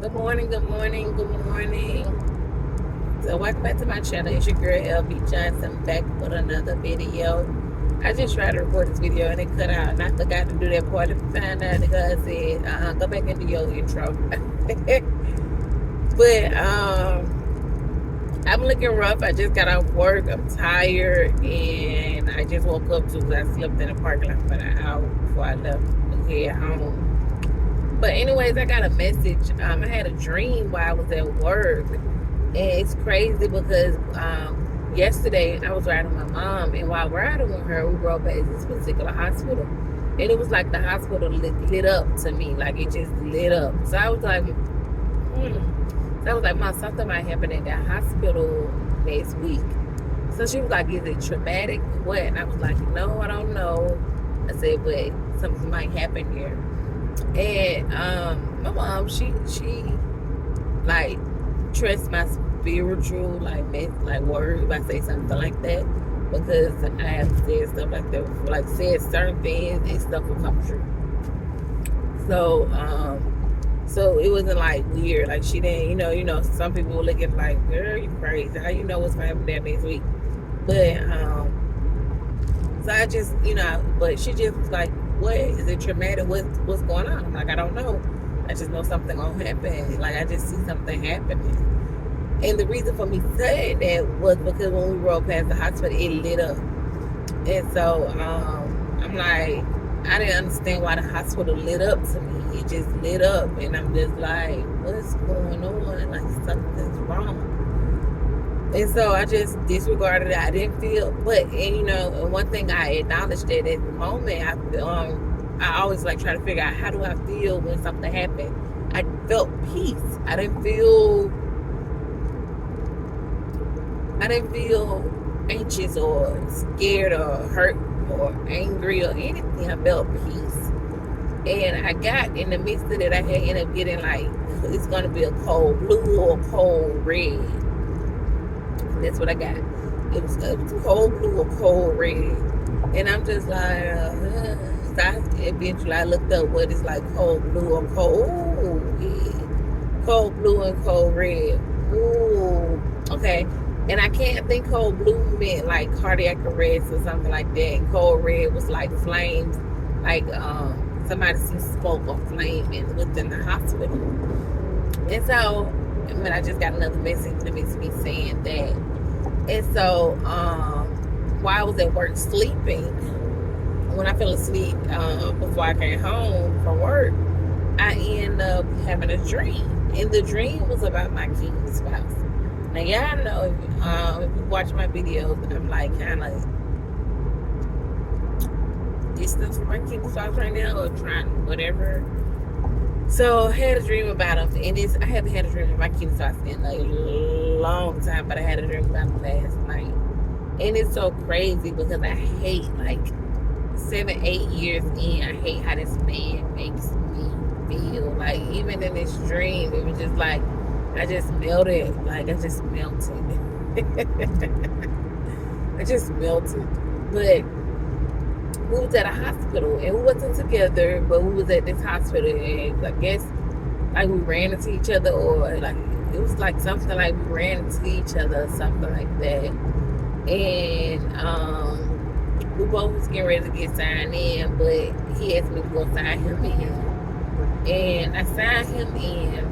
Good morning, good morning, good morning. So welcome back to my channel. It's your girl LB Johnson back with another video. I just tried to record this video and it cut out and I forgot to do that part of the time that the guy said, go back into your intro. but I'm looking rough. I just got off work. I'm tired and I just woke up too because I slept in the parking lot for an hour before I left to head home. But anyways, I got a message. I had a dream while I was at work. And it's crazy because yesterday I was riding with my mom. And while riding with her, we rode past this particular hospital. And it was like the hospital lit up to me. Like it just lit up. So I was like, So I was like, Mom, something might happen at that hospital next week. So she was like, is it traumatic? What? And I was like, no, I don't know. I said, but something might happen here. And my mom, she like trusts my spiritual like word if I say something like that, because I have said stuff like that before, like said certain things and stuff will come true. So it wasn't like weird, like she didn't, some people will look at it like, girl, you crazy, how you know what's gonna happen there next week? But so I just, but she just was like, what is it traumatic? What's going on? I'm like, I don't know. I just know something gonna happen. Like I just see something happening. And the reason for me saying that was because when we rode past the hospital, it lit up. And so I'm like, I didn't understand why the hospital lit up to me. It just lit up, and I'm just like, what's going on? Like something's wrong. And so I just disregarded it. I didn't feel, and one thing I acknowledged that at the moment, I always like try to figure out how do I feel when something happened. I felt peace. I didn't feel anxious or scared or hurt or angry or anything. I felt peace. And I got in the midst of it, I had ended up getting like, it's gonna be a cold blue or a cold red. That's what I got. It was cold blue or cold red. And I'm just like, so eventually I looked up what is like cold blue or cold blue and cold red. Ooh, okay. And I can't think cold blue meant like cardiac arrest or something like that. And cold red was like flames, like somebody sees smoke or flame within the hospital. And so, I just got another message that makes me saying that. And so, while I was at work sleeping, when I fell asleep before I came home from work, I ended up having a dream. And the dream was about my king spouse. Now, y'all know, if you watch my videos, I'm like kind of distance from my king spouse right now, or trying whatever. So I had a dream about him, and I haven't had a dream about my king spouse in a long time, but I had a dream about him last night. And it's so crazy because I hate, like 7-8 years in, I hate how this man makes me feel. Like even in this dream, it was just like I just melted. Like I just melted. I just melted. But we was at a hospital and we wasn't together, but we was at this hospital, and I guess like we ran into each other, or like it was like something like we ran into each other or something like that. And we both was getting ready to get signed in, but he asked me to go sign him in. And I signed him in,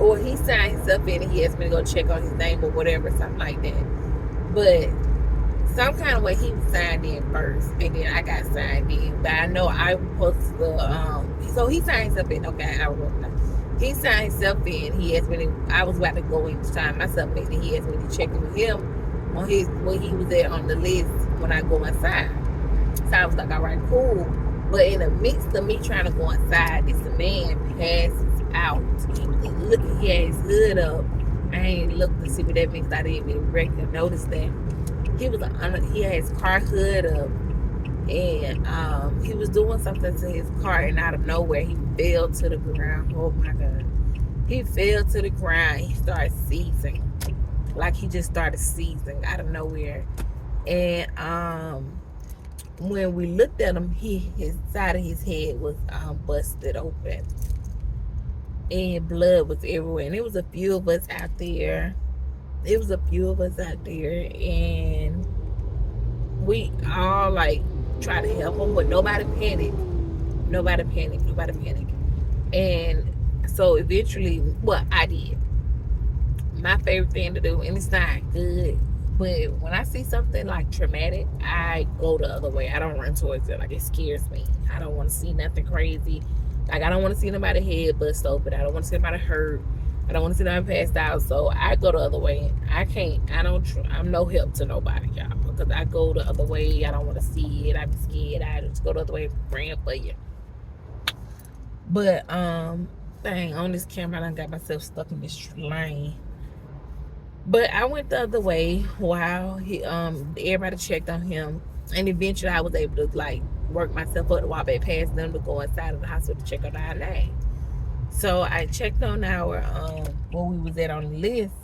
or he signed himself in, and he asked me to go check on his name or whatever, something like that. But some kind of way he was signed in first, and then I got signed in. But I know I was supposed to, so he signed himself in. Okay, I wrote that. He signed himself in. He asked me to, I was about to go in to sign myself in, and he asked me to check with him on his, when he was there on the list when I go inside. So I was like, all right, cool. But in the midst of me trying to go inside, this man passes out. He had his hood up. I ain't looked to see what that means. I didn't even notice that. He had his car hood up, and he was doing something to his car, and out of nowhere he fell to the ground. Oh my God. He fell to the ground. He started seizing. Like he just started seizing out of nowhere. And when we looked at him, his side of his head was busted open. and blood was everywhere. And it was a few of us out there. It was a few of us out there, and we all like tried to help him, but nobody panicked. Nobody panicked. Nobody panicked. And so eventually, well, I did. My favorite thing to do, and it's not good, but when I see something like traumatic, I go the other way. I don't run towards it. Like, it scares me. I don't want to see nothing crazy. Like, I don't want to see nobody's head bust open. I don't want to see nobody hurt. I don't want to see nobody passed out. So I go the other way. I'm no help to nobody, y'all, because I go the other way. I don't want to see it. I'm scared. I just go the other way, praying for you. But dang, on this camera, I done got myself stuck in this lane. But I went the other way while everybody checked on him, and eventually I was able to like work myself up to walk back past them to go inside of the hospital to check on our name. So I checked on our where we was at on the list,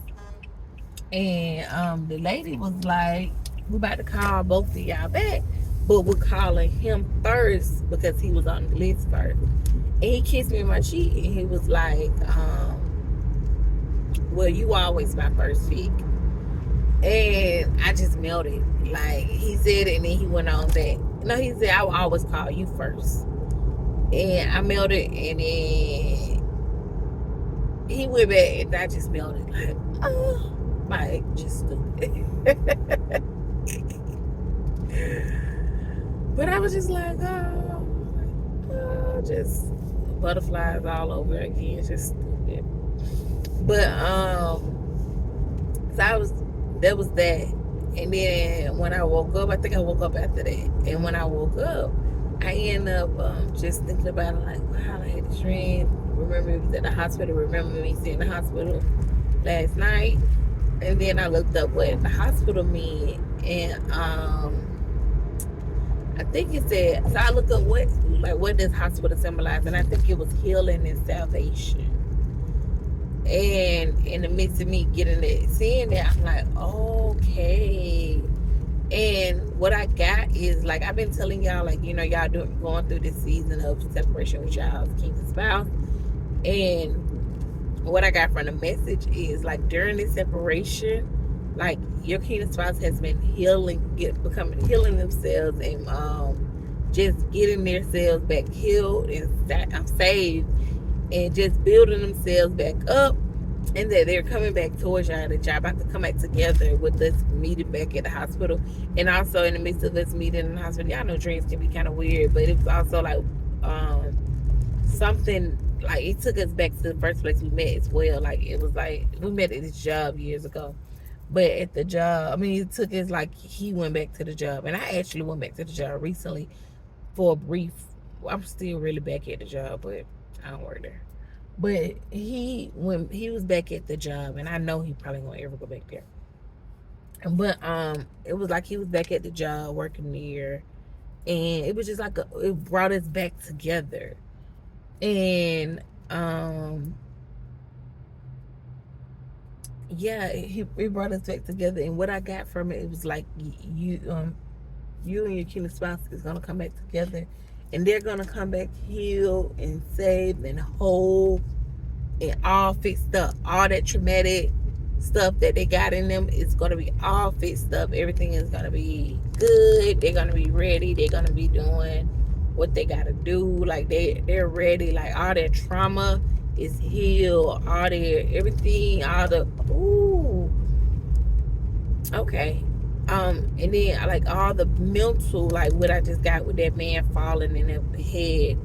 and the lady was like, "We about to call both of y'all back, but we're calling him first because he was on the list first." And he kissed me on my cheek, and he was like, "Well, you always my first pick." And I just melted. Like, he said it, and then he went on that. No, he said, "I will always call you first." And I melted, and then he went back, and I just melted. Like, oh, my just stupid. But I was just like, oh, just butterflies all over again. Just stupid. But so there was that. And then when I woke up, I think I woke up after that. And when I woke up, I ended up just thinking about it, like, wow, I had a dream. Remember, it was at the hospital. Remember me sitting in the hospital last night. And then I looked up what the hospital meant, and I think it said, so I looked up what does hospital symbolize, and I think it was healing and salvation. And in the midst of me getting it, seeing that, I'm like, okay. And what I got is, like, I've been telling y'all, like, you know, y'all going through this season of separation with y'all's kingdom spouse. And what I got from the message is, like, during this separation, like, your kingdom spouse has been healing themselves, and just getting themselves back healed and saved, and just building themselves back up, and that they're coming back towards y'all, that y'all about to come back together with us meeting back at the hospital. And also in the midst of us meeting in the hospital, y'all know dreams can be kind of weird, but it was also like something, like, it took us back to the first place we met as well. Like, it was like we met at this job years ago, but at the job, I mean, it took us, like, he went back to the job, and I actually went back to the job recently for a brief. I'm still really back at the job, but I don't work there. But he was back at the job, and I know he probably won't ever go back there. But it was like he was back at the job working there, and it was just like it brought us back together. And yeah, it brought us back together. And what I got from it was like, you and your kingdom spouse is gonna come back together, and they're gonna come back healed and saved and whole and all fixed up. All that traumatic stuff that they got in them is gonna be all fixed up. Everything is gonna be good. They're gonna be ready. They're gonna be doing what they gotta do. Like, they're ready. Like, all their trauma is healed. All their everything. All the okay. And then, like, all the mental, like what I just got with that man falling in the head,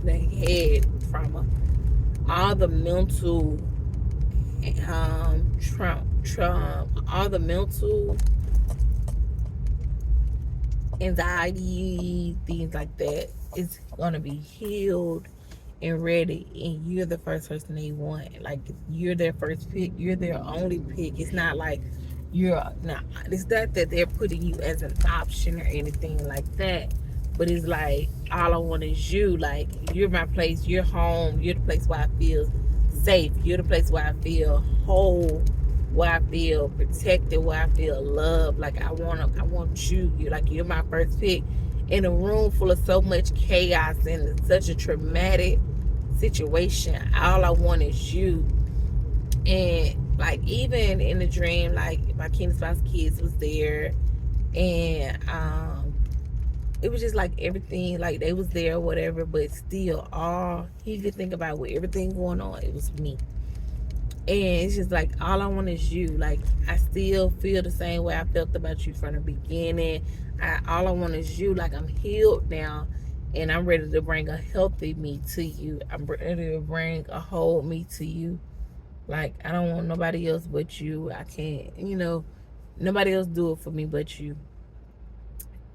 the head trauma, all the mental trauma, all the mental anxiety, things like that, is gonna be healed and ready, and you're the first person they want. Like, you're their first pick. You're their only pick. It's not like it's not that they're putting you as an option or anything like that, but it's like, all I want is you. Like, you're my place. You're home. You're the place where I feel safe. You're the place where I feel whole, where I feel protected, where I feel loved. Like, I want you. You're my first pick in a room full of so much chaos and such a traumatic situation. All I want is you. And like even in the dream, like my Kenny Spouse kids was there, and it was just like everything, like they was there or whatever, but still all he could think about with everything going on, it was me. And it's just like all I want is you. Like I still feel the same way I felt about you from the beginning. All I want is you. Like I'm healed now, and I'm ready to bring a healthy me to you. I'm ready to bring a whole me to you. Like I don't want nobody else but you. I can't, nobody else do it for me but you.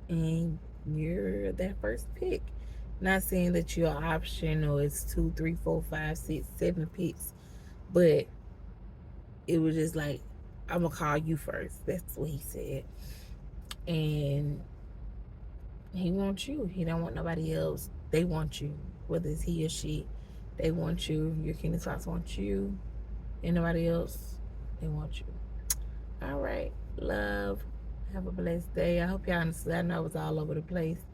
And you're that first pick. Not saying that you're an option or it's 2, 3, 4, 5, 6, 7 picks, but it was just like, I'm gonna call you first. That's what he said. And he wants you. He don't want nobody else. They want you. Whether it's he or she, they want you. Your Kingdom Spouse wants you. And nobody else, they want you. All right. Love. Have a blessed day. I hope y'all understood. I know it was all over the place.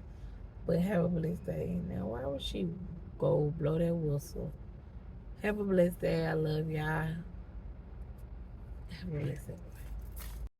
But have a blessed day. Now, why would she go blow that whistle? Have a blessed day. I love y'all. Have a blessed day.